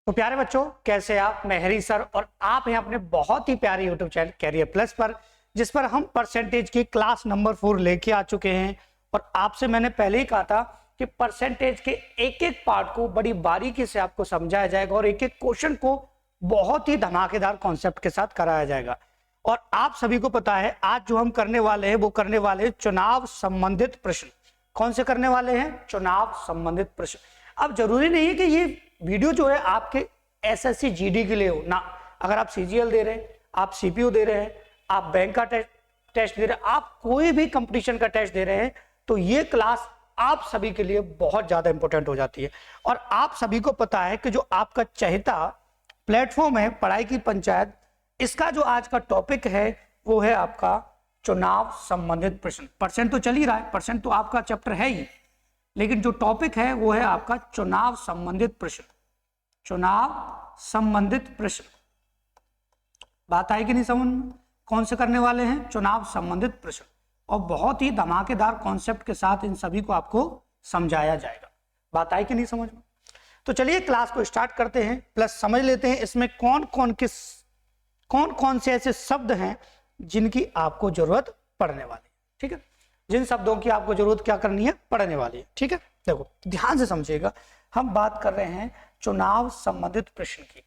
तो प्यारे बच्चों, कैसे आप? मैं हरी सर और आप हैं अपने बहुत ही प्यारे यूट्यूब चैनल कैरियर प्लस पर, जिस पर हम परसेंटेज की क्लास नंबर 4 लेके आ चुके हैं। और आपसे मैंने पहले ही कहा था कि परसेंटेज के एक एक पार्ट को बड़ी बारीकी से आपको समझाया जाएगा और एक एक क्वेश्चन को बहुत ही धमाकेदार कॉन्सेप्ट के साथ कराया जाएगा। और आप सभी को पता है आज जो हम करने वाले हैं वो करने वाले हैं चुनाव संबंधित प्रश्न। कौन से करने वाले हैं? चुनाव संबंधित प्रश्न। अब जरूरी नहीं है कि ये वीडियो जो है आपके एसएससी जीडी के लिए हो ना। अगर आप सीजीएल दे रहे हैं, आप सीपीयू दे रहे हैं, आप बैंक का टेस्ट दे रहे हैं, आप कोई भी कंपटीशन का टेस्ट दे रहे हैं, तो ये क्लास आप सभी के लिए बहुत ज्यादा इंपॉर्टेंट हो जाती है। और आप सभी को पता है कि जो आपका चहेता प्लेटफॉर्म है पढ़ाई की पंचायत, इसका जो आज का टॉपिक है वो है आपका चुनाव संबंधित प्रश्न। परसेंट तो चल ही रहा है, परसेंट तो आपका चैप्टर है ही, लेकिन जो टॉपिक है वो है आपका चुनाव संबंधित प्रश्न। चुनाव संबंधित प्रश्न, बात आई कि नहीं समझ में? कौन से करने वाले हैं? चुनाव संबंधित प्रश्न। और बहुत ही धमाकेदार कॉन्सेप्ट के साथ इन सभी को आपको समझाया जाएगा। बात आई कि नहीं समझ में? तो चलिए क्लास को स्टार्ट करते हैं, प्लस समझ लेते हैं इसमें कौन कौन से ऐसे शब्द हैं जिनकी आपको जरूरत पड़ने वाली है। ठीक है, जिन शब्दों की आपको जरूरत क्या करनी है? पढ़ने वाली है। ठीक है, देखो ध्यान से समझिएगा, हम बात कर रहे हैं चुनाव संबंधित प्रश्न की।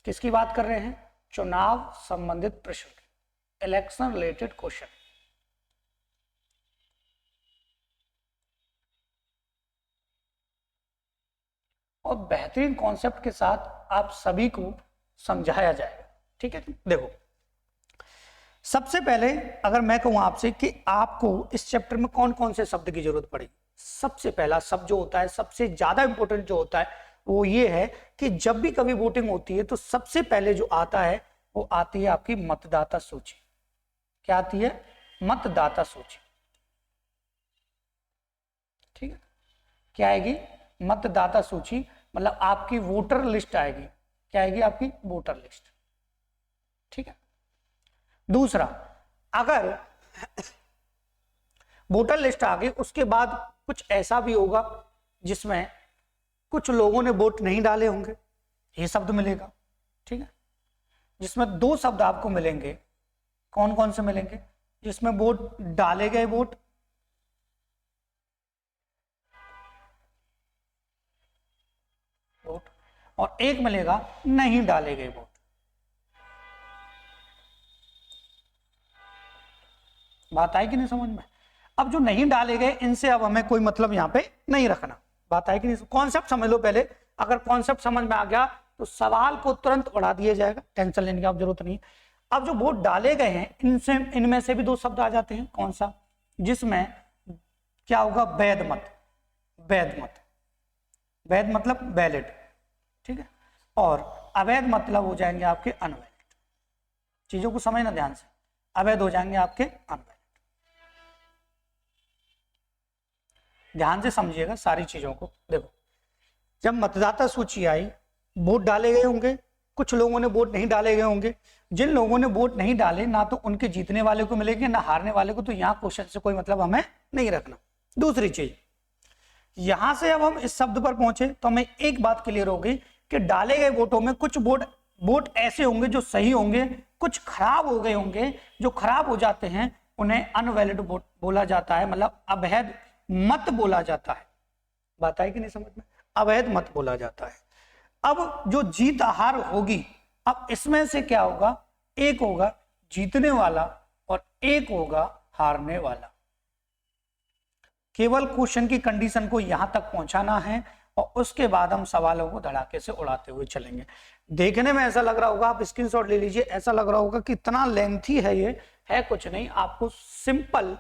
किसकी बात कर रहे हैं? चुनाव संबंधित प्रश्न की, इलेक्शन रिलेटेड क्वेश्चन। और बेहतरीन कॉन्सेप्ट के साथ आप सभी को समझाया जाएगा। ठीक है, देखो सबसे पहले अगर मैं कहूं आपसे कि आपको इस चैप्टर में कौन कौन से शब्द की जरूरत पड़ेगी, सबसे पहला शब्द जो होता है, सबसे ज्यादा इंपॉर्टेंट जो होता है वो ये है कि जब भी कभी वोटिंग होती है तो सबसे पहले जो आता है वो आती है आपकी मतदाता सूची। क्या आती है? मतदाता सूची। ठीक है, क्या आएगी? मतदाता सूची, मतलब आपकी वोटर लिस्ट आएगी। क्या आएगी? आपकी वोटर लिस्ट। ठीक है, दूसरा, अगर वोटर लिस्ट आ गई उसके बाद कुछ ऐसा भी होगा जिसमें कुछ लोगों ने वोट नहीं डाले होंगे, ये शब्द मिलेगा। ठीक है, जिसमें दो शब्द आपको मिलेंगे। कौन कौन से मिलेंगे? जिसमें वोट डाले गए वोट, और एक मिलेगा नहीं डाले गए वोट। बात आई कि नहीं समझ में? अब जो नहीं डाले गए इनसे अब हमें कोई मतलब यहां पे नहीं रखना। बात आई कि नहीं? कॉन्सेप्ट समझ लो पहले। अगर कॉन्सेप्ट समझ में आ गया तो सवाल को तुरंत उड़ा दिया जाएगा, टेंशन लेने की आप जरूरत नहीं। अब जो वोट डाले गए हैं इनमें से भी दो शब्द आ जाते हैं। कौन सा? जिसमें क्या होगा? वैध मत। वैध मत, वैध मतलब वैलिड। ठीक है, और अवैध मतलब हो जाएंगे आपके अनवैलिड। चीजों को समझना ध्यान से, अवैध हो जाएंगे आपके अनवैलिड। ध्यान से समझिएगा सारी चीजों को। देखो, जब मतदाता सूची आई, वोट डाले गए होंगे, कुछ लोगों ने वोट नहीं डाले गए होंगे। जिन लोगों ने वोट नहीं डाले, ना तो उनके जीतने वाले को मिलेंगे ना हारने वाले को, तो यहां क्वेश्चन से कोई मतलब हमें नहीं रखना। दूसरी चीज, यहां से अब हम इस शब्द पर पहुंचे तो हमें एक बात क्लियर होगी कि डाले गए वोटों में कुछ वोट ऐसे होंगे जो सही होंगे, कुछ खराब हो गए होंगे। जो खराब हो जाते हैं उन्हें अनवैलिड वोट बोला जाता है, मतलब अवैध मत बोला जाता है। बात आई कि नहीं समझ में? अवैध मत बोला जाता है। अब जो जीत हार होगी, अब इसमें से क्या होगा? एक होगा जीतने वाला और एक होगा हारने वाला। केवल क्वेश्चन की कंडीशन को यहां तक पहुंचाना है और उसके बाद हम सवालों को धड़ाके से उड़ाते हुए चलेंगे। देखने में ऐसा लग रहा होगा, आप स्क्रीनशॉट ले लीजिए, ऐसा लग रहा होगा कि इतना लेंथी है, ये है कुछ नहीं। आपको सिंपल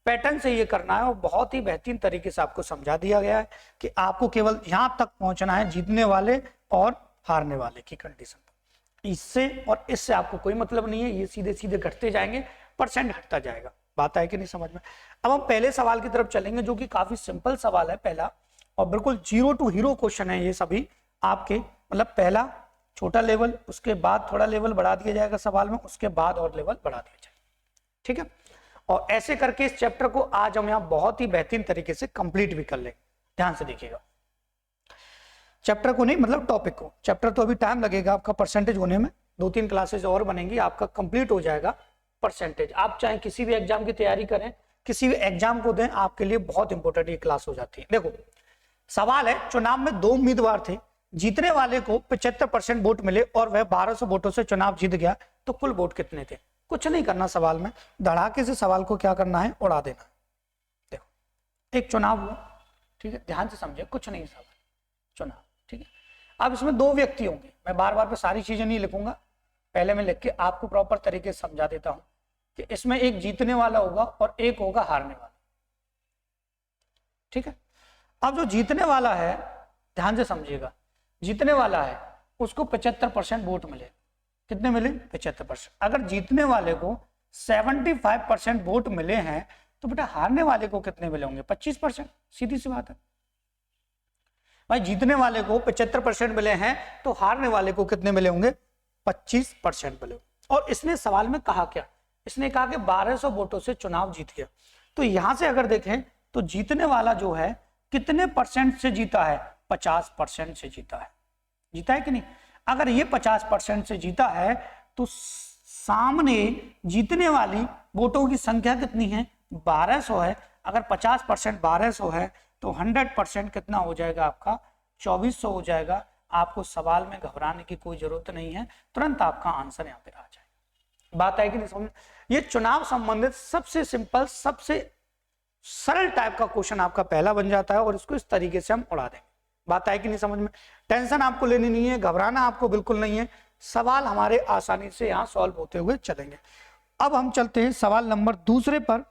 पैटर्न से ये करना है और बहुत ही बेहतरीन तरीके से आपको समझा दिया गया है कि आपको केवल यहां तक पहुंचना है, जीतने वाले और हारने वाले की कंडीशन पर। इससे और इससे आपको कोई मतलब नहीं है, ये सीधे सीधे घटते जाएंगे, परसेंट हटता जाएगा। बात है कि नहीं समझ में? अब हम पहले सवाल की तरफ चलेंगे जो कि काफी सिंपल सवाल है पहला, और बिल्कुल 0 टू हीरो क्वेश्चन है ये सभी आपके। मतलब पहला छोटा लेवल, उसके बाद थोड़ा लेवल बढ़ा दिया जाएगा सवाल में, उसके बाद और लेवल बढ़ा दिया जाएगा। ठीक है, और ऐसे करके इस चैप्टर को आज हम यहां बहुत ही बेहतरीन तरीके से कंप्लीट भी कर लेंगे। ध्यान से देखिएगा। चैप्टर को नहीं, मतलब टॉपिक को। चैप्टर तो अभी टाइम लगेगा आपका परसेंटेज होने में, 2-3 क्लासेस और बनेंगी, आपका कंप्लीट हो जाएगा परसेंटेज। आप चाहे किसी भी एग्जाम की तैयारी करें, किसी भी एग्जाम को दें, आपके लिए बहुत इंपॉर्टेंट ये क्लास हो जाती है। देखो सवाल है, चुनाव में 2 उम्मीदवार थे, जीतने वाले को 75% वोट मिले और वह 1200 वोटों से चुनाव जीत गया, तो कुल वोट कितने थे? कुछ नहीं करना सवाल में, धड़ाके से सवाल को क्या करना है, उड़ा देना। देखो एक चुनाव हुआ, ठीक है, ध्यान से समझे, कुछ नहीं सवाल, चुनाव, ठीक है। अब इसमें 2 व्यक्ति होंगे, मैं बार बार पे सारी चीजें नहीं लिखूंगा, पहले मैं लिख के आपको प्रॉपर तरीके से समझा देता हूं कि इसमें एक जीतने वाला होगा और एक होगा हारने वाला, ठीक है। अब जो जीतने वाला है, ध्यान से समझिएगा, जीतने वाला है उसको 75% वोट मिले। कितने मिले? 75%। अगर जीतने वाले को 75% वोट मिले हैं तो बेटा हारने वाले को कितने मिले होंगे? 25%। सीधी सी बात है भाई, जीतने वाले को 75% मिले हैं तो हारने वाले को कितने मिले होंगे? 25% मिले। और इसने सवाल में कहा क्या? इसने कहा कि 1200 वोटों से चुनाव जीत गया। तो यहां से अगर देखें तो जीतने वाला जो है कितने परसेंट से जीता है? 50% से जीता है। जीता है कि नहीं? अगर ये 50% से जीता है तो सामने जीतने वाली वोटों की संख्या कितनी है? 1200 है। अगर 50% 1200 है तो 100% कितना हो जाएगा आपका? 2400 हो जाएगा। आपको सवाल में घबराने की कोई जरूरत नहीं है, तुरंत आपका आंसर यहाँ पे आ जाएगा। बात है कि नहीं समझ? ये चुनाव संबंधित सबसे सिंपल, सबसे सरल टाइप का क्वेश्चन आपका पहला बन जाता है और इसको इस तरीके से हम उड़ा देंगे। बात है कि नहीं समझ में? टेंशन आपको लेनी नहीं है, घबराना आपको बिल्कुल नहीं है, सवाल हमारे आसानी से यहाँ सॉल्व होते हुए चलेंगे। अब हम चलते हैं सवाल नंबर 2 पर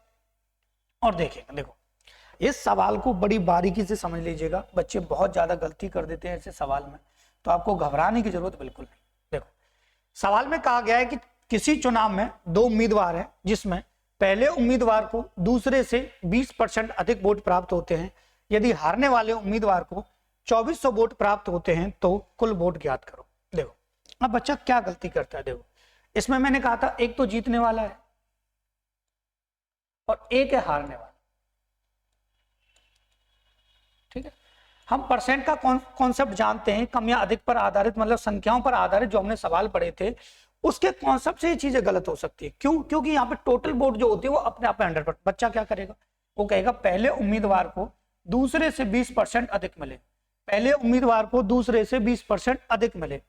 और देखेंगे। देखो इस सवाल को बड़ी बारीकी से समझ लीजिएगा, बच्चे बहुत ज्यादा गलती कर देते हैं ऐसे सवाल में, तो आपको घबराने की जरूरत बिल्कुल नहीं। देखो सवाल में कहा गया है कि किसी चुनाव में 2 उम्मीदवार हैं जिसमें पहले उम्मीदवार को दूसरे से 20% अधिक वोट प्राप्त होते हैं। यदि हारने वाले उम्मीदवार को 2400 वोट प्राप्त होते हैं तो कुल वोट ज्ञात करो। देखो अब बच्चा क्या गलती करता है। देखो इसमें मैंने कहा था एक तो जीतने वाला है और एक है हारने वाला, ठीक है। हम परसेंट का कॉन्सेप्ट जानते हैं, कम या अधिक पर आधारित, मतलब संख्याओं पर आधारित जो हमने सवाल पढ़े थे उसके कॉन्सेप्ट से ये चीजें गलत हो सकती है। क्यों? क्योंकि यहाँ पे टोटल वोट जो होती है वो अपने आप में 100%। बच्चा क्या करेगा? वो कहेगा पहले उम्मीदवार को दूसरे से 20% अधिक मिले, पहले उम्मीदवार को दूसरे से 20% अधिक मिले,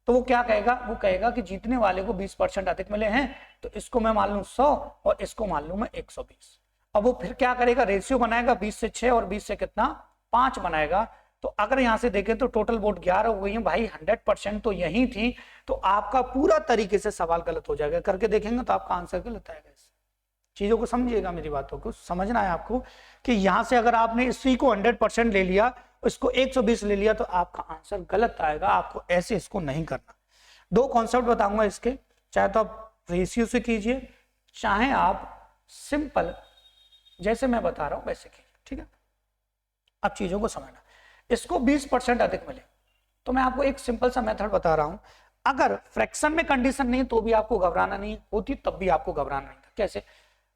तो वो क्या कहेगा? वो कहेगा कि जीतने वाले को 20% अधिक मिले हैं तो इसको मैं मान लूं 100 और इसको मान लूं मैं 120। अब वो फिर क्या करेगा? रेशियो बनाएगा 20 से 6 और 20 से कितना? 5 बनाएगा। तो अगर यहां से देखें तो टोटल वोट 11 हो गई है भाई, 100% तो यही थी, तो आपका पूरा तरीके से सवाल गलत हो जाएगा। करके देखेंगे तो आपका आंसर गलत आएगा। चीजों को समझिएगा, मेरी बातों को समझना है आपको कि यहां से अगर आपने इसी को 100% ले लिया, इसको 120 ले लिया तो आपका आंसर गलत आएगा। आपको ऐसे इसको नहीं करना। 2 कॉन्सेप्ट बताऊंगा इसके, चाहे तो आप रेशियो से कीजिए, चाहे आप सिंपल जैसे मैं बता रहा हूं वैसे कीजिए, ठीक है। अब चीजों को समझना, इसको 20% अधिक मिले तो मैं आपको एक सिंपल सा मेथड बता रहा हूं। अगर फ्रैक्शन में कंडीशन नहीं तो भी आपको घबराना नहीं होती, तब भी आपको घबराना नहीं था। कैसे?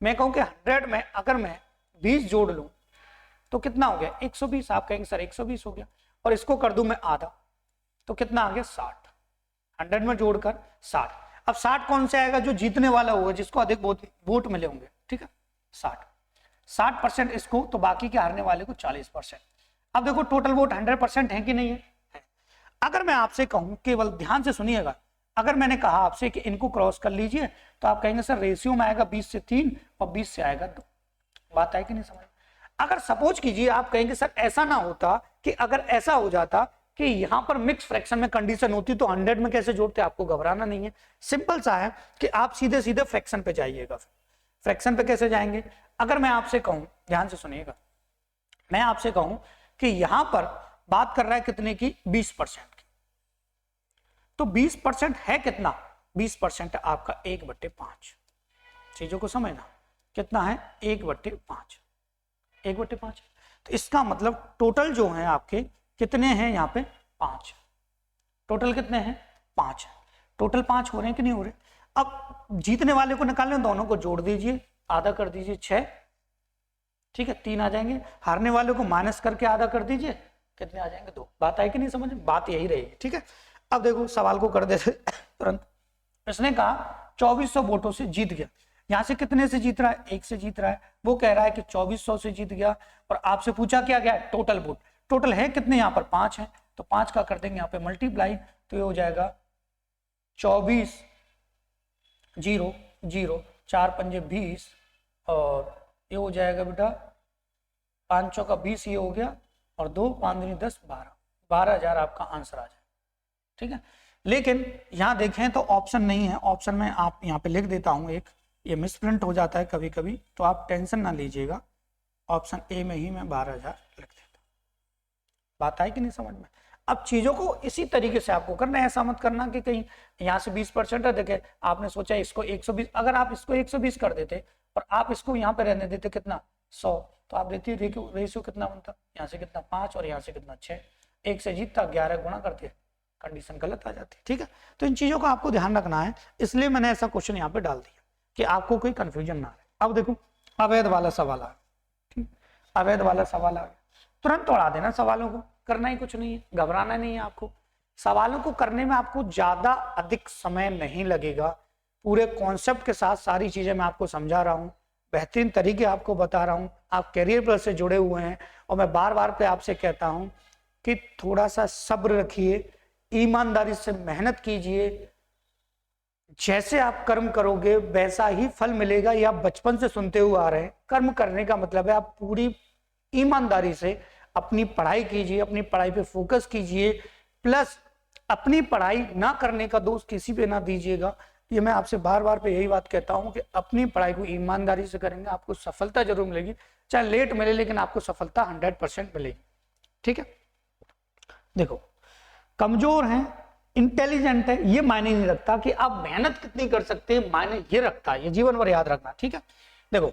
मैं कहूं कि 100 में अगर मैं 20 जोड़ लूं तो कितना हो गया? 120। आप कहेंगे सर 120 हो गया, और इसको कर दूं मैं आधा तो कितना आ गया? 60। 100 में जोड़कर 60। अब 60 कौन से आएगा? जो जीतने वाला होगा, जिसको अधिक वोट मिले होंगे, ठीक है। 60% इसको, तो बाकी के हारने वाले को 40%। अब देखो टोटल वोट 100% है कि नहीं है? अगर मैं आपसे कहूं, केवल ध्यान से सुनिएगा, अगर मैंने कहा आपसे कि इनको क्रॉस कर लीजिए तो आप कहेंगे सर रेशियो में आएगा 20 से 3 और 20 से आएगा 2। बात है कि नहीं समझ? अगर सपोज कीजिए आप कहेंगे सर ऐसा ना होता, कि अगर ऐसा हो जाता कि यहां पर मिक्स फ्रैक्शन में कंडीशन होती तो 100 में कैसे जोड़ते? आपको घबराना नहीं है, सिंपल सा है कि आप सीधे सीधे फ्रैक्शन पे जाइएगा। फ्रैक्शन पे कैसे जाएंगे? अगर मैं आपसे कहूं, ध्यान से सुनिएगा, मैं आपसे कहूं कि यहां पर बात कर रहा है कितने की? 20% की। तो 20% है कितना? 20% आपका 1/5। चीजों को समझना, कितना है? 1/5। 1/5। तो इसका मतलब टोटल जो है आपके कितने हैं यहाँ पे? 5। टोटल कितने हैं? 5। टोटल 5 हो रहे हैं कि नहीं हो रहे? अब जीतने वाले को निकालने, दोनों को जोड़ दीजिए, आधा कर दीजिए 6, ठीक है, 3 आ जाएंगे। हारने वाले को माइनस करके आधा कर दीजिए कितने आ जाएंगे 2। बात आई कि नहीं समझ में? बात यही रहेगी, ठीक है। अब देखो सवाल को कर देते तुरंत। इसने कहा 2400 वोटों से जीत गया। यहाँ से कितने से जीत रहा है? 1 से जीत रहा है। वो कह रहा है कि 2400 से जीत गया और आपसे पूछा क्या गया? Total vote. टोटल है कितने? यहाँ पर 5 है, तो 5 का कर देंगे यहाँ पे मल्टीप्लाई, तो ये हो जाएगा 24 0 0 4 पंजे 20 और ये हो जाएगा बेटा 5 चौका 20, ये हो गया और 2 5 दूनी 10 12,000 आपका आंसर आ जाए, ठीक है। लेकिन यहाँ देखें तो ऑप्शन नहीं है। ऑप्शन में आप यहाँ पे लिख देता हूँ एक, ये मिसप्रिंट हो जाता है कभी कभी, तो आप टेंशन ना लीजिएगा। ऑप्शन ए में ही मैं 12,000 लिख देता हूँ। बात आई कि नहीं समझ में? अब चीजों को इसी तरीके से आपको करना है, ऐसा मत करना कि कहीं यहाँ से 20% है, देखे आपने सोचा इसको 120, अगर आप इसको 120 कर देते और आप इसको यहाँ पे रहने देते कितना 100, तो आप देती रेशियो कितना बनता? यहाँ से कितना 5 और यहाँ से कितना 6। 1 से जीतता 11 गुणा करते, कंडीशन गलत आ जाती है, ठीक है। तो इन चीजों का आपको ध्यान रखना है, इसलिए मैंने ऐसा क्वेश्चन यहाँ पे डाल दिया कि आपको कोई कंफ्यूजन ना रहे। अब देखो अवैध वाला सवाल आ गया, अवैध वाला सवाल आ गया, तुरंत तोड़ा देना सवालों को, करना ही कुछ नहीं है, घबराना नहीं है आपको। सवालों को करने में आपको ज्यादा अधिक समय नहीं लगेगा। पूरे कॉन्सेप्ट के साथ सारी चीजें मैं आपको समझा रहा हूँ, बेहतरीन तरीके आपको बता रहा हूँ। आप कैरियर प्लस से जुड़े हुए हैं और मैं बार बार पे आपसे कहता हूँ कि थोड़ा सा सब्र रखिए, ईमानदारी से मेहनत कीजिए। जैसे आप कर्म करोगे वैसा ही फल मिलेगा, ये आप बचपन से सुनते हुए आ रहे हैं। कर्म करने का मतलब है आप पूरी ईमानदारी से अपनी पढ़ाई कीजिए, अपनी पढ़ाई पे फोकस कीजिए, प्लस अपनी पढ़ाई ना करने का दोष किसी पे ना दीजिएगा। ये मैं आपसे बार बार पे यही बात कहता हूं कि अपनी पढ़ाई को ईमानदारी से करेंगे, आपको सफलता जरूर मिलेगी, चाहे लेट मिले लेकिन आपको सफलता 100% मिलेगी, ठीक है। देखो कमजोर हैं, इंटेलिजेंट है, ये मायने नहीं रखता कि आप मेहनत कितनी कर सकते हैं, मायने ये रखता है, ये जीवन भर याद रखना, ठीक है। देखो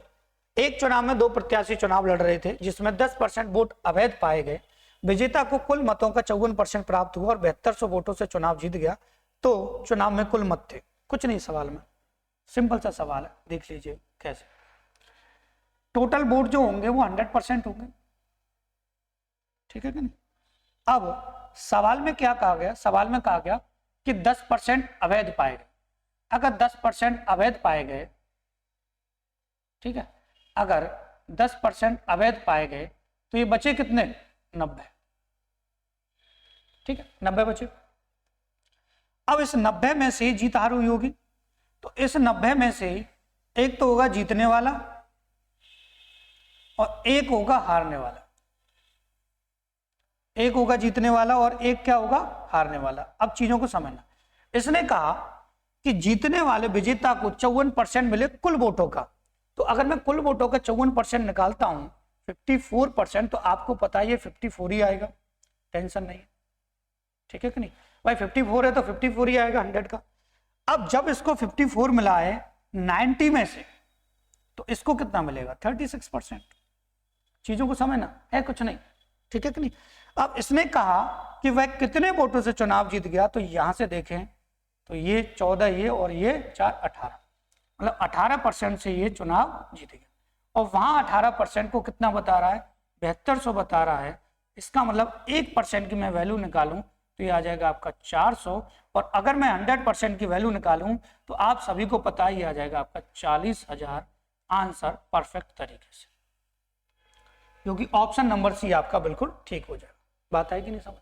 एक चुनाव में 2 प्रत्याशी चुनाव लड़ रहे थे जिसमें 10% वोट अवैध पाए गए। विजेता को कुल मतों का 54% प्राप्त हुआ और 7200 वोटों से चुनाव जीत गया। तो चुनाव में कुल मत थे, कुछ नहीं सवाल में, सिंपल सा सवाल है, देख लीजिए कैसे। टोटल वोट जो होंगे वो 100% होंगे, ठीक है कि नहीं। अब सवाल में क्या कहा गया? सवाल में कहा गया कि 10% अवैध पाए गए। अगर 10% अवैध पाए गए, ठीक है, अगर 10% अवैध पाए गए तो ये बचे कितने? 90, ठीक है, 90 बचे। अब इस 90 में से जीत हार हुई होगी, तो इस 90 में से एक तो होगा जीतने वाला और एक होगा हारने वाला। एक होगा जीतने वाला और एक क्या होगा? हारने वाला। अब चीजों को समझना, इसने कहा कि जीतने वाले विजेता को 54% मिले कुल वोटों का। तो अगर मैं कुल वोटों का 54% निकालता हूं 54%, तो आपको पता है ये 54 ही आएगा, टेंशन नहीं, ठीक है कि नहीं भाई। 54 है तो 54 ही आएगा 100 का। अब जब इसको 54 मिला है 90 में से, तो इसको कितना मिलेगा? 36%। चीजों को समझना है, कुछ नहीं, ठीक है कि नहीं। अब इसने कहा कि वह कितने वोटों से चुनाव जीत गया, तो यहां से देखें तो ये 14, ये और ये 4 18, मतलब 18% से ये चुनाव जीत गया। और वहां 18% को कितना बता रहा है? 7200 बता रहा है। इसका मतलब 1% की मैं वैल्यू निकालूं तो ये आ जाएगा आपका 400, और अगर मैं 100% की वैल्यू निकालूं तो आप सभी को पता ही आ जाएगा आपका 40,000 आंसर परफेक्ट तरीके से, क्योंकि ऑप्शन नंबर सी आपका बिल्कुल ठीक हो जाएगा। बात है कि नहीं समझ?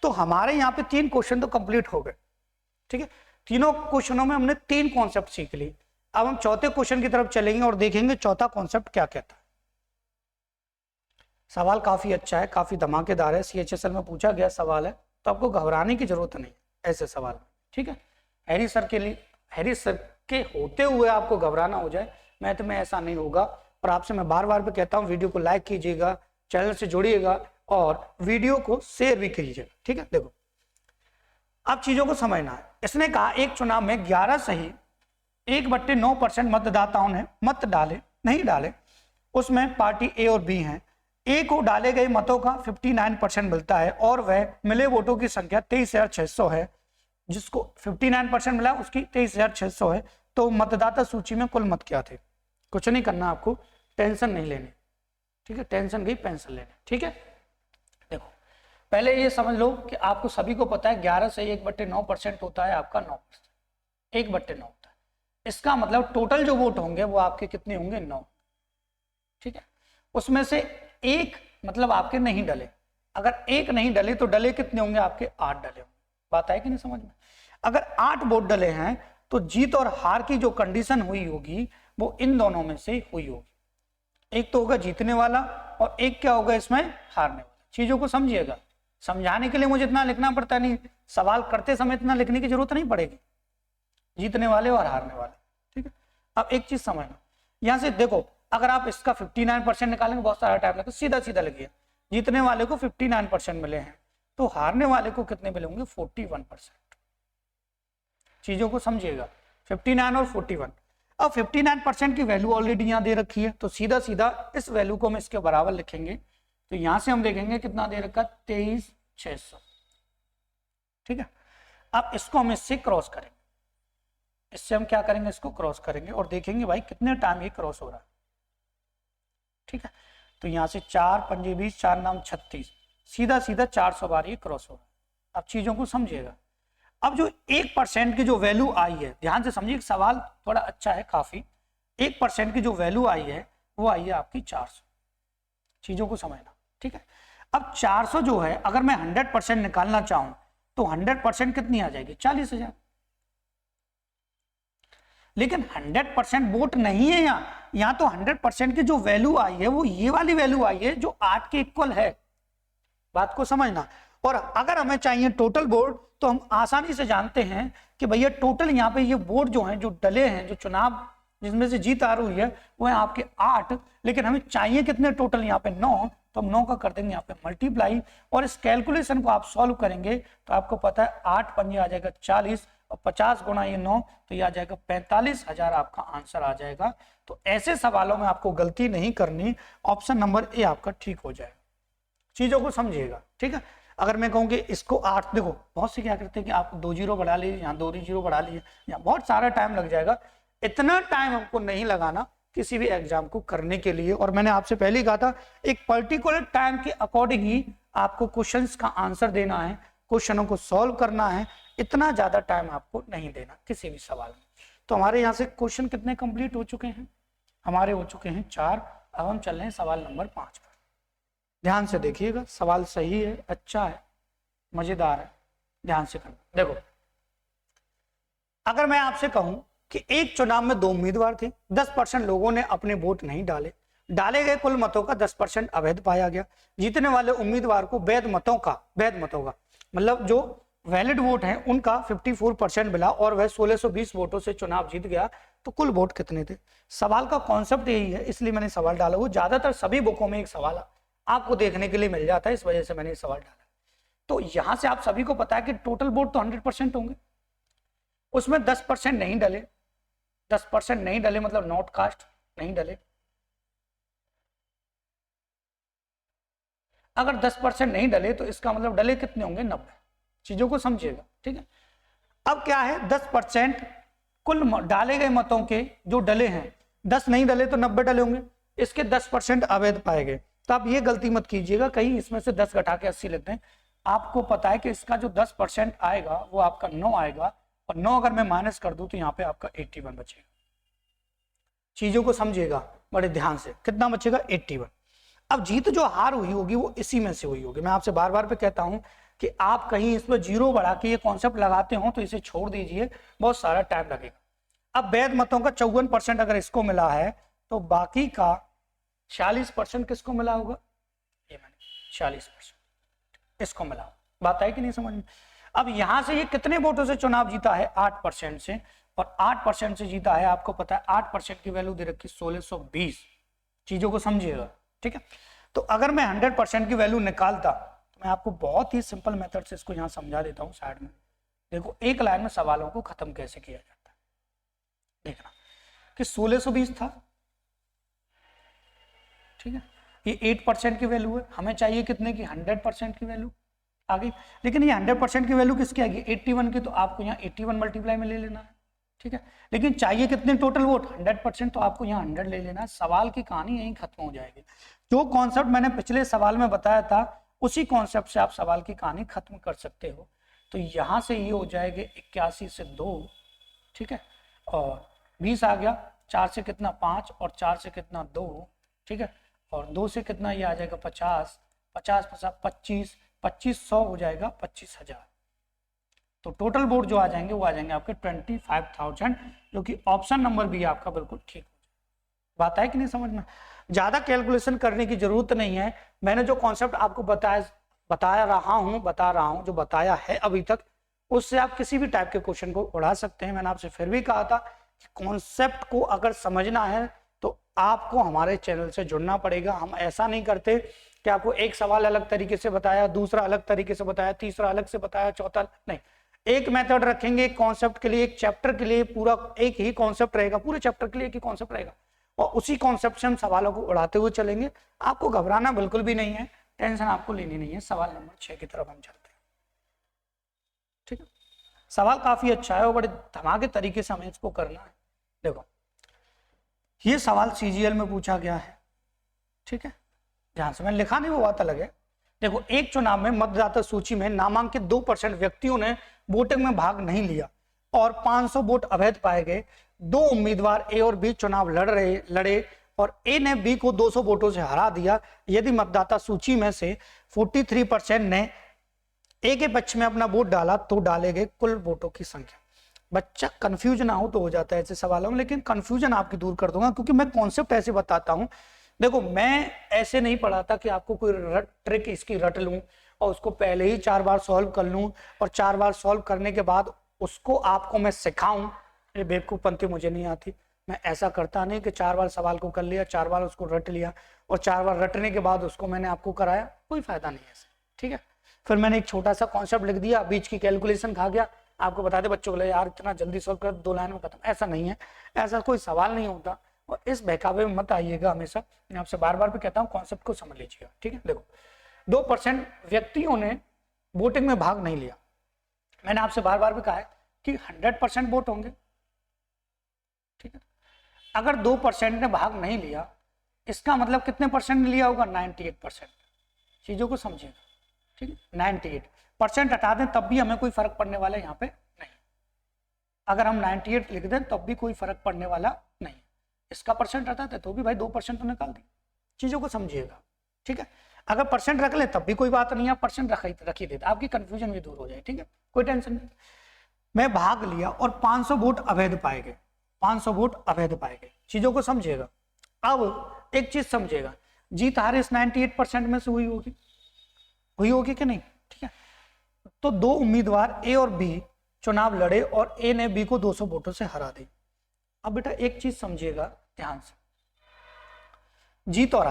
तो हमारे यहाँ पे 3 क्वेश्चन तो कंप्लीट हो गए, ठीक है। तीनों क्वेश्चनों में हमने 3 कॉन्सेप्ट सीख ली। अब हम चौथे क्वेश्चन की तरफ चलेंगे और देखेंगे चौथा कॉन्सेप्ट क्या कहता है। सवाल काफी अच्छा है, काफी धमाकेदार है, CHSL में पूछा गया सवाल है, तो आपको घबराने की जरूरत नहीं ऐसे सवाल, ठीक है। हैरी सर के लिए, हैरी सर के होते हुए आपको घबराना हो जाए, मैथ में ऐसा नहीं होगा। और आपसे मैं बार बार पे कहता हूँ वीडियो को लाइक कीजिएगा, चैनल से जुड़िएगा और वीडियो को शेयर भी कीजिएगा, ठीक है। देखो अब चीजों को समझना है। इसने कहा एक चुनाव में 11 सही 1/9% मतदाताओं ने मत डाले, नहीं डाले, उसमें पार्टी ए और बी हैं। ए को डाले गए मतों का 59% मिलता है और वह मिले वोटों की संख्या 23,600 है। जिसको 59% मिला उसकी 23,600 है। तो मतदाता सूची में कुल मत क्या थे? कुछ नहीं करना आपको, टेंशन नहीं लेनी, ठीक है। टेंशन गई पेंशन लेने, ठीक है। देखो पहले ये समझ लो कि आपको सभी को पता है 11 से 1/9% होता है आपका 9%, 1/9 होता है। इसका मतलब टोटल जो वोट होंगे वो आपके कितने होंगे, 9। ठीक है, उसमें से एक मतलब आपके नहीं डले, अगर एक नहीं डले तो डले कितने होंगे आपके, 8 डले होंगे। बात है कि नहीं समझ में? अगर 8 वोट डले हैं तो जीत और हार की जो कंडीशन हुई होगी वो इन दोनों में से हुई होगी। एक तो होगा जीतने वाला और एक क्या होगा इसमें, हारने वाला। चीजों को समझिएगा, समझाने के लिए मुझे इतना लिखना पड़ता नहीं, सवाल करते समय इतना लिखने की जरूरत नहीं पड़ेगी, जीतने वाले और हारने वाले। ठीक है, अब एक चीज समझना, यहां से देखो अगर आप इसका 59% निकालेंगे बहुत सारा टाइम लगेगा, सीधा सीधा लगिए, जीतने वाले को 59% मिले हैं तो हारने वाले को कितने मिले होंगे, 41%। चीजों को समझिएगा, 59 और 41। अब 59% की वैल्यू ऑलरेडी यहाँ दे रखी है तो सीधा सीधा इस वैल्यू को हम इसके बराबर लिखेंगे, तो यहां से हम देखेंगे कितना दे रखा, 23,600। ठीक है, अब इसको हम इससे क्रॉस करेंगे, इससे हम क्या करेंगे, इसको क्रॉस करेंगे और देखेंगे भाई कितने टाइम ये क्रॉस हो रहा है। ठीक है, तो यहां से 4 पंजे 20, 4 नाम 36, सीधा सीधा 400 बार ये क्रॉस हो रहा है। अब चीजों को समझिएगा, अब जो 1% की जो वैल्यू आई है, ध्यान से समझिए, सवाल थोड़ा अच्छा है काफी। 1% की जो वैल्यू आई है वो आई है आपकी 400। चीजों को समझना, ठीक है। अब 400 जो है अगर मैं 100% निकालना चाहूं तो 100% कितनी आ जाएगी, 40,000। लेकिन 100% वोट नहीं है यहाँ तो 100% की जो वैल्यू आई है वो ये वाली वैल्यू आई है जो 8 के इक्वल है। बात को समझना। और अगर हमें चाहिए टोटल वोट तो हम आसानी से जानते हैं कि भैया टोटल यहाँ पे ये वोट जो हैं, जो डले हैं, जो चुनाव जिसमें से जीत आ रही है वो है आपके 8, लेकिन हमें चाहिए कितने टोटल यहाँ पे 9, तो हम 9 का कर देंगे यहाँ पे मल्टीप्लाई और इस कैलकुलेशन को आप सॉल्व करेंगे तो आपको पता है 8 पंजे आ जाएगा 40 और 50 गुना ये 9 तो ये आ जाएगा 45,000 आपका आंसर आ जाएगा। तो ऐसे सवालों में आपको गलती नहीं करनी, ऑप्शन नंबर ए आपका ठीक हो जाएगा। चीजों को समझिएगा, ठीक है। अगर मैं कहूँ कि इसको 8, देखो बहुत से क्या करते हैं कि आप 2 जीरो बढ़ा लीजिए, यहाँ 2 जीरो बढ़ा लीजिए, यहाँ बहुत सारा टाइम लग जाएगा। इतना टाइम हमको नहीं लगाना किसी भी एग्जाम को करने के लिए। और मैंने आपसे पहले ही कहा था एक पर्टिकुलर टाइम के अकॉर्डिंग ही आपको क्वेश्चंस का आंसर देना है, क्वेश्चनों को सॉल्व करना है, इतना ज्यादा टाइम आपको नहीं देना किसी भी सवाल में। तो हमारे यहाँ से क्वेश्चन कितने कंप्लीट हो चुके हैं, हमारे हो चुके हैं 4। अब हम चल रहे हैं सवाल नंबर 5 पर। ध्यान से देखिएगा, सवाल सही है, अच्छा है, मजेदार है, ध्यान से करना। देखो अगर मैं आपसे कहूं कि एक चुनाव में 2 उम्मीदवार थे, 10% लोगों ने अपने वोट नहीं डाले, डाले गए कुल मतों का 10% अवैध पाया गया, जीतने वाले उम्मीदवार को वैध मतों का मतलब जो वैलिड वोट है उनका 54% मिला और वह 1620 वोटों से चुनाव जीत गया, तो कुल वोट कितने थे। सवाल का कॉन्सेप्ट यही है, इसलिए मैंने सवाल डाला। वो ज्यादातर सभी बुकों में एक सवाल आपको देखने के लिए मिल जाता है, इस वजह से मैंने सवाल डाला। तो यहां से आप सभी को पता है कि टोटल वोट तो 100% होंगे, उसमें 10% नहीं डले, 10% नहीं डले मतलब नॉट कास्ट नहीं डले। अगर 10% नहीं डले तो इसका मतलब डले कितने होंगे, 90। चीजों को समझिएगा, ठीक है। अब क्या है, 10% कुल डाले गए मतों के जो डले हैं, 10 नहीं डले तो 90 डले होंगे, इसके 10% अवैध पाए गए। तो आप ये गलती मत कीजिएगा कहीं इसमें से 10 घटा के 80 लिखते हैं। आपको पता है कि इसका जो 10% आएगा वो आपका 9 आएगा, और 9 अगर मैं माइनस कर दूं तो यहाँ पे आपका 81 बचेगा। चीजों को समझिएगा बड़े ध्यान से, कितना बचेगा, 81। अब जीत जो हार हुई होगी वो इसी में से हुई होगी। मैं आपसे बार बार पे कहता हूं कि आप कहीं इसमें जीरो बढ़ा के ये कॉन्सेप्ट लगाते हो तो इसे छोड़ दीजिए, बहुत सारा टाइम लगेगा। अब वैध मतों का 54% अगर इसको मिला है तो बाकी का 46% किसको मिला होगा, ये मैंने 46% इसको मिला। बात है कि नहीं समझ में। अब यहां से ये कितने वोटों से चुनाव जीता है, 8% से, और 8% से जीता है, आपको पता है 8% की वैल्यू दे रखी 1620। चीजों को समझिएगा, ठीक है। तो अगर मैं 100% की वैल्यू निकालता तो मैं आपको बहुत ही सिंपल मेथड से इसको यहाँ समझा देता हूँ साइड में। देखो एक लाइन में सवालों को खत्म कैसे किया जाता है, देखना कि 1620 था, ठीक है, ये 8% की वैल्यू है, हमें चाहिए कितने की, 100% की वैल्यू आ गई। लेकिन ये 100% की वैल्यू किसकी आ गई, 81 की, तो आपको यहाँ 81 मल्टीप्लाई में ले लेना है, ठीक है। लेकिन चाहिए कितने टोटल वोट, 100%, तो आपको यहाँ 100 ले लेना है। सवाल की कहानी यहीं खत्म हो जाएगी। जो कॉन्सेप्ट मैंने पिछले सवाल में बताया था उसी कॉन्सेप्ट से आप सवाल की कहानी खत्म कर सकते हो। तो यहाँ से ये हो जाएगा 81 से 2, ठीक है, और 20 आ गया, 4 से कितना 5 और 4 से कितना 2, ठीक है, और 2 से कितना ये आ जाएगा 50, 50 25, 2500 हो जाएगा 25,000। तो टोटल बोर्ड जो आ जाएंगे वो आ जाएंगे आपके 25,000, जो कि ऑप्शन नंबर भी आपका बिल्कुल ठीक। बात है कि नहीं समझ में? ज्यादा कैलकुलेशन करने की जरूरत नहीं है। मैंने जो कॉन्सेप्ट आपको बता रहा हूं जो बताया है अभी तक, उससे आप किसी भी टाइप के क्वेश्चन को उड़ा सकते हैं। मैंने आपसे फिर भी कहा था कि कॉन्सेप्ट को अगर समझना है तो आपको हमारे चैनल से जुड़ना पड़ेगा। हम ऐसा नहीं करते कि आपको एक सवाल अलग तरीके से बताया, दूसरा अलग तरीके से बताया, तीसरा अलग से बताया, चौथा नहीं। एक मेथड रखेंगे एक कॉन्सेप्ट के लिए, एक चैप्टर के लिए पूरा एक ही कॉन्सेप्ट रहेगा, पूरे चैप्टर के लिए एक ही कॉन्सेप्ट रहेगा, और उसी कॉन्सेप्ट से हम सवालों को उड़ाते हुए चलेंगे। आपको घबराना बिल्कुल भी नहीं है, टेंशन आपको लेनी नहीं है। सवाल नंबर 6 की तरफ हम चलते हैं, ठीक है। सवाल काफी अच्छा है और बड़े धमाके तरीके से हमें इसको करना है। देखो, ये सवाल सीजीएल में पूछा गया है, ठीक है, जहां से मैंने लिखा नहीं वो बात अलग है। देखो, एक चुनाव में मतदाता सूची में नामांकित 2% व्यक्तियों ने वोटिंग में भाग नहीं लिया और 500 वोट अवैध पाए गए। 2 उम्मीदवार ए और बी चुनाव लड़े और ए ने बी को 200 वोटों से हरा दिया। यदि मतदाता सूची में से 43% ने ए के पक्ष में अपना वोट डाला तो डाले गए कुल वोटों की संख्या। बच्चा कंफ्यूज ना हो तो हो जाता है ऐसे सवालों में, लेकिन कंफ्यूजन आपकी दूर कर दूंगा क्योंकि मैं कॉन्सेप्ट ऐसे बताता हूं। देखो, मैं ऐसे नहीं पढ़ाता कि आपको कोई ट्रिक इसकी रट लूं और उसको पहले ही 4 बार सॉल्व कर लूं और 4 बार सॉल्व करने के बाद उसको आपको मैं सिखाऊं। ये बेवकूफपंती मुझे नहीं आती। मैं ऐसा करता नहीं कि 4 बार सवाल को कर लिया, 4 बार उसको रट लिया और 4 बार रटने के बाद उसको मैंने आपको कराया, कोई फायदा नहीं है ऐसे, ठीक है। फिर मैंने एक छोटा सा कॉन्सेप्ट लिख दिया, बीच की कैलकुलेशन खा गया, आपको बता दे बच्चों को यार इतना जल्दी सॉल्व कर 2 लाइन में खत्म। ऐसा नहीं है, ऐसा कोई सवाल नहीं होता और इस बहकावे में मत आइएगा हमेशा। मैं आपसे बार बार भी कहता हूँ कॉन्सेप्ट को समझ लीजिएगा, ठीक है। देखो, 2% व्यक्तियों ने वोटिंग में भाग नहीं लिया। मैंने आपसे बार बार भी कहा है कि 100% वोट होंगे, ठीक है। अगर 2% ने भाग नहीं लिया, इसका मतलब कितने परसेंट ने लिया होगा? 98%। चीजों को समझिएगा, ठीक है। 98% हटा दें तब भी हमें कोई फर्क पड़ने वाला यहाँ पे नहीं। अगर हम 98 लिख दें तब भी कोई फर्क पड़ने वाला नहीं। इसका परसेंट हटा दें तो भी भाई 2% तो निकाल दी। चीजों को समझिएगा, ठीक है। अगर परसेंट रख ले तब भी कोई बात नहीं है, परसेंट रख ही देता, आपकी कंफ्यूजन भी दूर हो जाए, ठीक है, कोई टेंशन नहीं। मैं भाग लिया और 500 वोट अवैध पाए गए, 500 वोट अवैध पाए गए। चीजों को समझिएगा। अब एक चीज समझिएगा, जीत हार इस 98% में से हुई होगी कि नहीं, ठीक है। तो 2 उम्मीदवार ए और बी चुनाव लड़े और ए ने बी को 200 वोटों से हरा दी। अब बेटा एक चीज समझिएगा ध्यान से, जीत और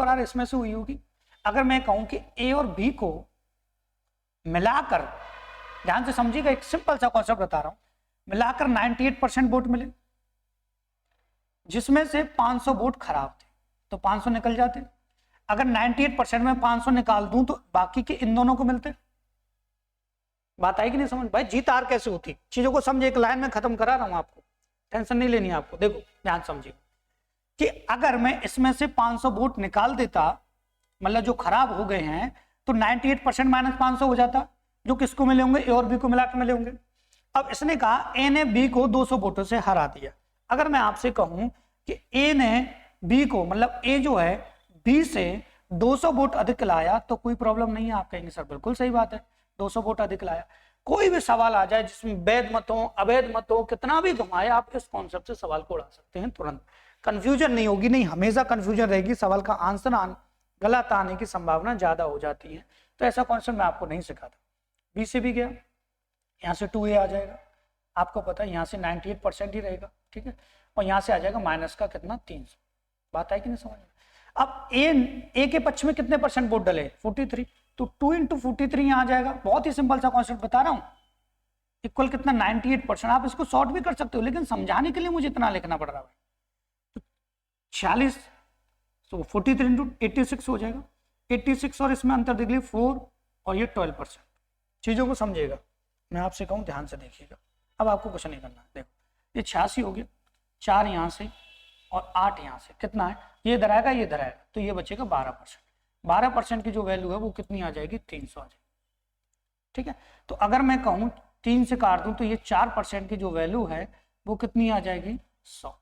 हार इसमें से हुई होगी। अगर मैं कहूं कि ए और बी को मिलाकर, ध्यान से समझिएगा, एक सिंपल सा कॉन्सेप्ट बता रहा हूं, मिलाकर 98% वोट मिले, जिसमें से 500 वोट खराब थे, तो 500 निकल जाते। अगर 98% में 500 निकाल दूं तो बाकी के इन दोनों को मिलते। बात आई कि नहीं समझ? भाई जीत हार कैसे होती, चीजों को समझे, एक लाइन में खत्म करा रहा हूं, आपको टेंशन नहीं लेनी आपको। देखो ध्यान समझिए कि अगर मैं इसमें से 500 वोट निकाल देता, मतलब जो खराब हो गए हैं, तो 98% माइनस 500 हो जाता, जो किसको मिले होंगे? ए और बी को मिलाकर मिले होंगे। अब इसने कहा ए ने बी को 200 वोटों से हरा दिया। अगर मैं आपसे कहूं कि ए ने बी को, मतलब ए जो है बी से 200 वोट अधिक लाया, तो कोई प्रॉब्लम नहीं है। आप कहेंगे सर बिल्कुल सही बात है, 200 वोट अधिक लाया। कोई भी सवाल आ जाए जिसमें वैध मतों अवैध मतों कितना भी घुमाए, आप इस कॉन्सेप्ट से सवाल को उड़ा सकते हैं तुरंत। कंफ्यूजन नहीं होगी, नहीं हमेशा कंफ्यूजन रहेगी, सवाल का आंसर गलत आने की संभावना ज्यादा हो जाती है। तो ऐसा कॉन्सेप्ट मैं आपको नहीं सिखाता। बी से भी गया, यहाँ से 2a आ जाएगा, आपको पता है यहाँ से 98% ही रहेगा, ठीक है, और यहाँ से आ जाएगा माइनस का कितना? 300। बात है कि नहीं समझ में? अब ए के पक्ष में कितने परसेंट वोट डले? 43, तो 2 × 43 यहाँ आ जाएगा। बहुत ही सिंपल सा कॉन्सेप्ट बता रहा हूँ, इक्वल कितना? 98%। आप इसको शॉर्ट भी कर सकते हो, लेकिन समझाने के लिए मुझे इतना लिखना पड़ रहा है। तो 46, तो 43 × 86 हो जाएगा। 86 और इसमें अंतर देख लीजिए 4 और ये 12%। चीजों को समझिएगा, मैं आपसे कहूँ ध्यान से देखिएगा। अब आपको कुछ नहीं करना, देखो ये 86 हो गया, 4 यहाँ से और 8 यहाँ से, कितना है? ये इधर आएगा, ये इधर आएगा, तो ये बचेगा 12%। 12% की जो वैल्यू है वो कितनी आ जाएगी, 300 आ जाएगी। ठीक है, तो अगर मैं कहूँ 3 से काट दूं तो ये 4% की जो वैल्यू है वो कितनी आ जाएगी, 100।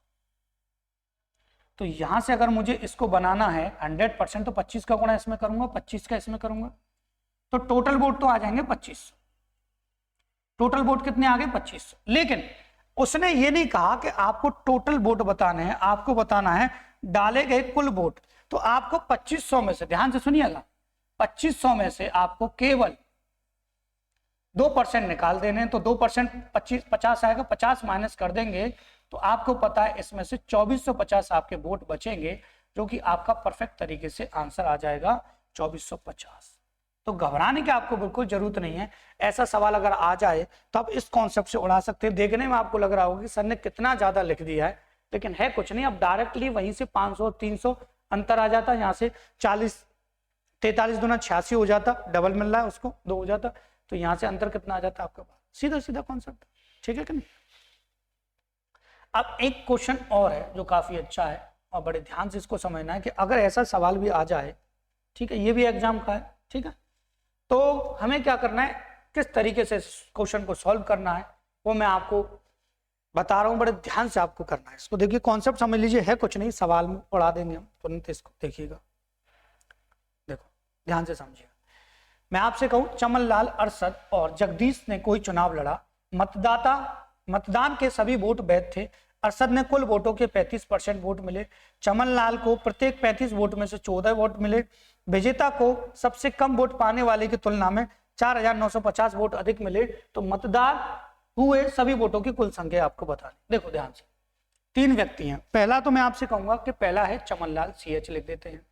तो यहां से अगर मुझे इसको बनाना है 100% तो 25 का गुणा इसमें करूंगा, 25 का इसमें करूंगा, तो टोटल वोट तो आ जाएंगे 25। टोटल वोट कितने आ गए, 25। लेकिन उसने ये नहीं कहा कि आपको टोटल वोट बताने हैं, आपको बताना है डाले गए कुल वोट। तो आपको 2500 में से, ध्यान से सुनिएगा, 2500 में से आपको केवल 2% निकाल देने हैं। तो 2% 50 आएगा, 50 माइनस कर देंगे तो आपको पता है इसमें से 2450 आपके वोट बचेंगे, जो कि आपका परफेक्ट तरीके से आंसर आ जाएगा 2450। तो घबराने की आपको बिल्कुल जरूरत नहीं है। ऐसा सवाल अगर आ जाए तो आप इस कॉन्सेप्ट से उड़ा सकते हैं। देखने में आपको लग रहा होगा कि सर ने कितना ज्यादा लिख दिया है, लेकिन है कुछ नहीं। अब डायरेक्टली वहीं से 500 300 अंतर आ जाता, यहाँ से 40 43 दूना 86 हो जाता, डबल मिल रहा है उसको 2 हो जाता, तो यहाँ से अंतर कितना आ जाता आपके पास, सीधा सीधा कॉन्सेप्ट। ठीक है कि नहीं। अब एक क्वेश्चन और है जो काफी अच्छा है और बड़े ध्यान से इसको समझना है कि अगर ऐसा सवाल भी आ जाए, ठीक है, ये भी एग्जाम का है, ठीक है, तो हमें क्या करना है, किस तरीके से क्वेश्चन को सॉल्व करना है वो मैं आपको बता रहा हूं। बड़े ध्यान से आपको करना है इसको। देखिए कॉन्सेप्ट समझ लीजिए, है कुछ नहीं, सवाल में उड़ा देंगे हम तुरंत इसको। देखिएगा, देखो ध्यान से समझिएगा। मैं आपसे कहूं चमनलाल, अरशद और जगदीश ने कोई चुनाव लड़ा। मतदान के सभी वोट वैध थे। अरशद ने कुल वोटों के 35% वोट मिले। चमनलाल को प्रत्येक 35 वोट में से 14 वोट मिले। विजेता को सबसे कम वोट पाने वाले की तुलना में 4950 वोट अधिक मिले। तो मतदान हुए सभी वोटों की कुल संख्या आपको बतानी। देखो ध्यान से, 3 व्यक्ति हैं। पहला तो मैं आपसे कहूंगा कि पहला है चमनलाल, CH लिख देते हैं।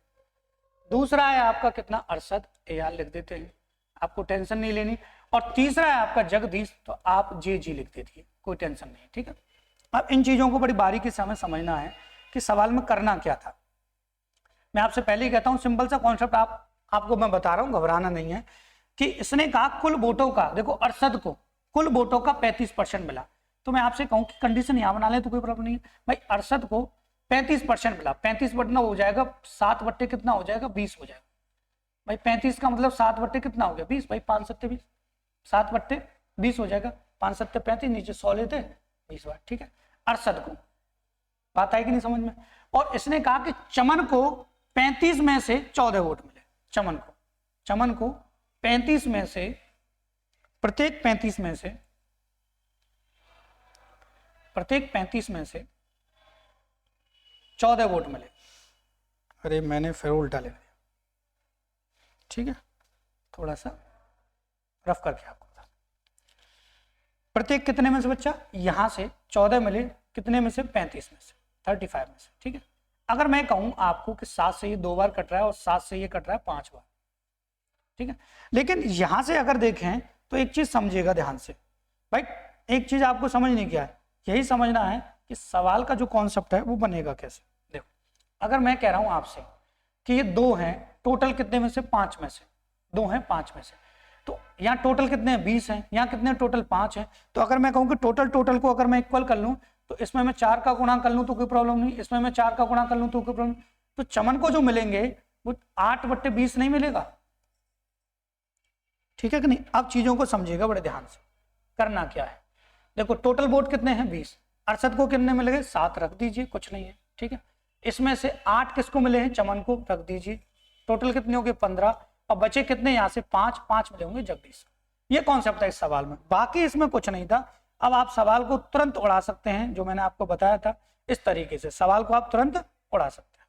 दूसरा है आपका कितना, अरशद, AR लिख देते हैं, आपको टेंशन नहीं लेनी। और तीसरा है आपका जगदीश, तो आप JG लिख देती है, कोई टेंशन नहीं। ठीक है, अब इन चीजों को बड़ी बारीकी से हमें समझना है कि सवाल में करना क्या था। मैं आपसे पहले ही कहता हूं, सिंपल सा कॉन्सेप्ट आपको मैं बता रहा हूं, घबराना नहीं है। कि इसने कहा कुल वोटों का, देखो अरशद को कुल वोटों का 35% मिला। तो मैं आपसे कहूं कि कंडीशन यहां बना ले तो कोई प्रॉब्लम नहीं है भाई। अरशद को 35% मिला, 35 बटना हो जाएगा 7 बट्टे कितना हो जाएगा, 20 हो जाएगा भाई। 35 का मतलब 7 बट्टे कितना हो गया, 20 भाई। 5 7 20, 7 बट्टे 20 हो जाएगा, 5 7 35, नीचे 100 लेते 20 बार। ठीक है, अरशद को बात आई कि नहीं समझ में। और इसने कहा कि चमन को 35 में से 14 वोट मिले। चमन को 35 में से, प्रत्येक 35 में से 14 वोट मिले। अरे मैंने फिर उल्टा लिख दिया, ठीक है, थोड़ा सा रफ करके आपको बता। प्रत्येक कितने में से बच्चा, यहां से 14 मिले, कितने में से, 35 में से, 35 में से। ठीक है, अगर मैं कहूं आपको कि 7 से ये 2 बार कट रहा है और 7 से ये कट रहा है 5 बार। ठीक है, लेकिन यहां से अगर देखें तो एक चीज समझिएगा ध्यान से भाई, एक चीज आपको समझने की है, यही समझना है कि सवाल का जो कॉन्सेप्ट है वो बनेगा कैसे। देखो, अगर मैं कह रहा हूं आपसे कि ये 2 हैं, टोटल कितने में से, 5 में से, 2 हैं 5 में से, तो यहाँ टोटल कितने हैं, 20 हैं, यहाँ कितने टोटल 5 हैं। तो अगर मैं कहूँ कि टोटल को अगर मैं इक्वल कर लूँ, तो इसमें मैं 4 का गुणा कर लूँ तो कोई प्रॉब्लम नहीं, इसमें मैं 4 का गुणा कर लूँ तो कोई प्रॉब्लम। तो चमन को जो मिलेंगे वो 8/20 नहीं मिलेगा। ठीक है कि नहीं। अब चीजों को समझिएगा बड़े ध्यान से, करना क्या है। देखो टोटल वोट कितने हैं, 20। अरशद को कितने मिले गए, 7 रख दीजिए, कुछ नहीं है। ठीक है, इसमें से 8 किसको मिले हैं, चमन को, रख दीजिए। टोटल कितने हो गए, 15। और बचे कितने, यहाँ से 5 मिले होंगे जगदीश। ये कॉन्सेप्ट है इस सवाल में, बाकी इसमें कुछ नहीं था। अब आप सवाल को तुरंत उड़ा सकते हैं, जो मैंने आपको बताया था इस तरीके से सवाल को आप तुरंत उड़ा सकते हैं।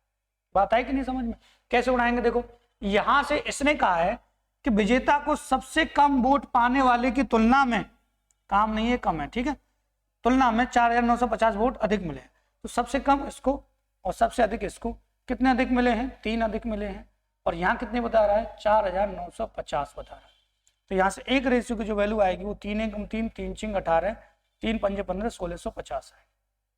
बात आई कि नहीं समझ में, कैसे उड़ाएंगे। देखो यहां से इसने कहा है कि विजेता को सबसे कम वोट पाने वाले की तुलना में, काम नहीं है कम है, ठीक है, तुलना में 4950 वोट अधिक मिले। तो सबसे कम इसको और सबसे अधिक इसको, कितने अधिक मिले हैं, 3 अधिक मिले हैं। और यहाँ कितने बता रहा है, 4950 बता रहा है। तो यहाँ से एक रेशियो की जो वैल्यू आएगी वो 3 1 3, 3 6 18, 3 5 15, 1650 है।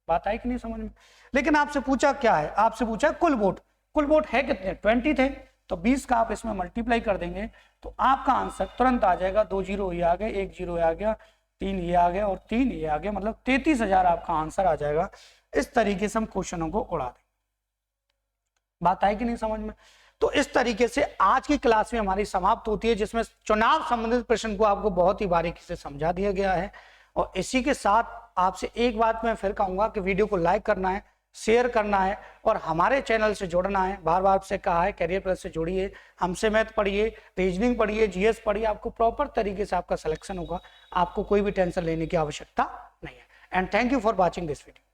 बात आई कि नहीं समझ में। लेकिन आपसे पूछा क्या है, आपसे पूछा कुल वोट है कितने, 20 थे। तो 20 का आप इसमें मल्टीप्लाई कर देंगे तो आपका आंसर तुरंत आ जाएगा। 2 जीरो ये आ गए, 1 जीरो आ गया, 3 ये आ गया और 3 ये आ गया, मतलब 33,000 आपका आंसर आ जाएगा। इस तरीके से हम क्वेश्चनों को उड़ा देंगे। बात आई कि नहीं समझ में। तो इस तरीके से आज की क्लास में हमारी समाप्त होती है, जिसमें चुनाव संबंधित प्रश्न को आपको बहुत ही बारीकी से समझा दिया गया है। और इसी के साथ आपसे एक बात मैं फिर कहूंगा कि वीडियो को लाइक करना है, शेयर करना है और हमारे चैनल से जुड़ना है। बार बार आपसे कहा है कैरियर प्लस से जुड़िए, हमसे मैथ पढ़िए, रीजनिंग पढ़िए, जीएस पढ़िए, आपको प्रॉपर तरीके से आपका सिलेक्शन होगा, आपको कोई भी टेंशन लेने की आवश्यकता नहीं है। And thank you for watching this video.